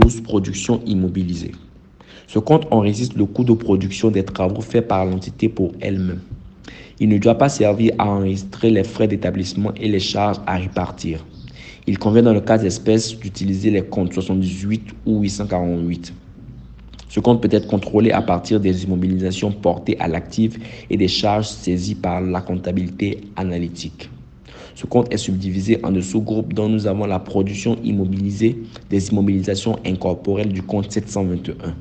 12 production immobilisée. Ce compte enregistre le coût de production des travaux faits par l'entité pour elle-même. Il ne doit pas servir à enregistrer les frais d'établissement et les charges à répartir. Il convient dans le cas d'espèce d'utiliser les comptes 78 ou 848. Ce compte peut être contrôlé à partir des immobilisations portées à l'actif et des charges saisies par la comptabilité analytique. Ce compte est subdivisé en deux sous-groupes dont nous avons la production immobilisée des immobilisations incorporelles du compte 721.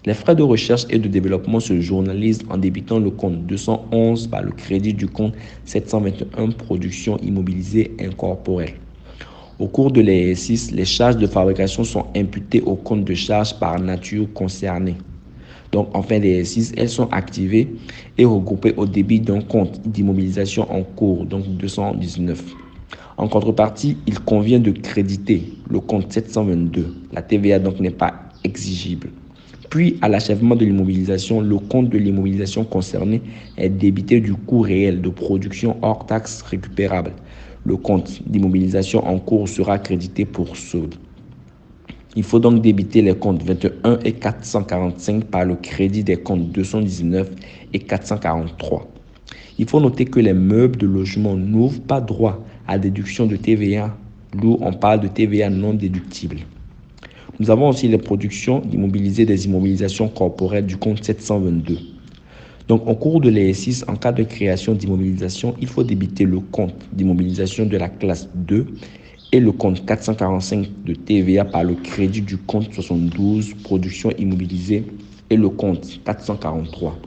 Les frais de recherche et de développement se journalisent en débitant le compte 211 par le crédit du compte 721 production immobilisée incorporelle. Au cours de l'exercice, les charges de fabrication sont imputées au compte de charges par nature concernée. Donc, en fin d'exercice, elles sont activées et regroupées au débit d'un compte d'immobilisation en cours, donc 219. En contrepartie, il convient de créditer le compte 722. La TVA donc n'est pas exigible. Puis, à l'achèvement de l'immobilisation, le compte de l'immobilisation concernée est débité du coût réel de production hors taxe récupérable. Le compte d'immobilisation en cours sera crédité pour solde. Il faut donc débiter les comptes 21 et 445 par le crédit des comptes 219 et 443. Il faut noter que les meubles de logement n'ouvrent pas droit à déduction de TVA, d'où on parle de TVA non déductible. Nous avons aussi les productions immobilisées des immobilisations corporelles du compte 722. Donc, au cours de l'exercice, en cas de création d'immobilisation, il faut débiter le compte d'immobilisation de la classe 2 et le compte 445 de TVA par le crédit du compte 72 production immobilisée et le compte 443.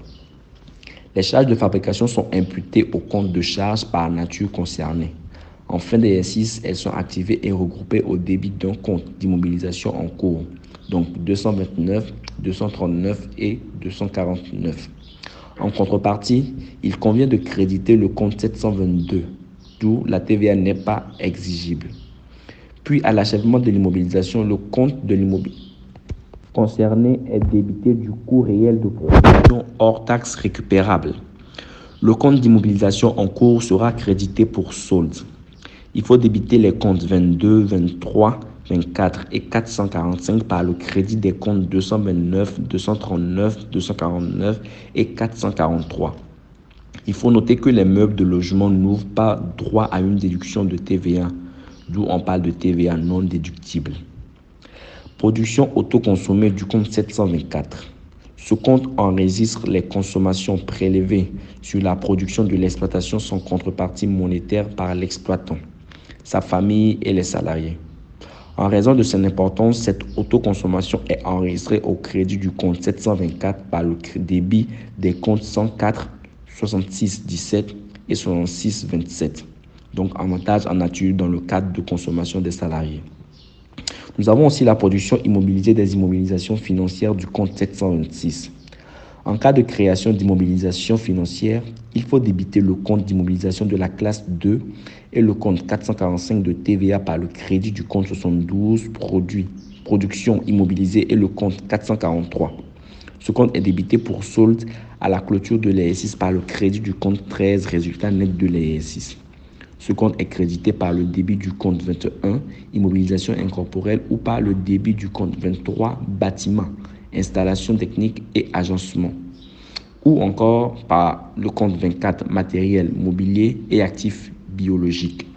Les charges de fabrication sont imputées au compte de charges par nature concernée. En fin d'exercice, elles sont activées et regroupées au débit d'un compte d'immobilisation en cours, donc 229, 239 et 249. En contrepartie, il convient de créditer le compte 722, d'où la TVA n'est pas exigible. Puis, à l'achèvement de l'immobilisation, le compte de l'immobilisation concerné est débité du coût réel de production hors taxe récupérable. Le compte d'immobilisation en cours sera crédité pour solde. Il faut débiter les comptes 22, 23, 24 et 445 par le crédit des comptes 229, 239, 249 et 443. Il faut noter que les meubles de logement n'ouvrent pas droit à une déduction de TVA, d'où on parle de TVA non déductible. Production autoconsommée du compte 724. Ce compte enregistre les consommations prélevées sur la production de l'exploitation sans contrepartie monétaire par l'exploitant, sa famille et les salariés. En raison de son importance, cette autoconsommation est enregistrée au crédit du compte 724 par le débit des comptes 104, 66, 17 et 66, 27. Donc, avantage en nature dans le cadre de consommation des salariés. Nous avons aussi la production immobilisée des immobilisations financières du compte 726. En cas de création d'immobilisation financière, il faut débiter le compte d'immobilisation de la classe 2 et le compte 445 de TVA par le crédit du compte 72 production immobilisée et le compte 443. Ce compte est débité pour solde à la clôture de l'exercice par le crédit du compte 13 résultat net de l'exercice. Ce compte est crédité par le débit du compte 21, immobilisation incorporelle, ou par le débit du compte 23, bâtiment, installation technique et agencement, ou encore par le compte 24, matériel, mobilier et actifs biologiques.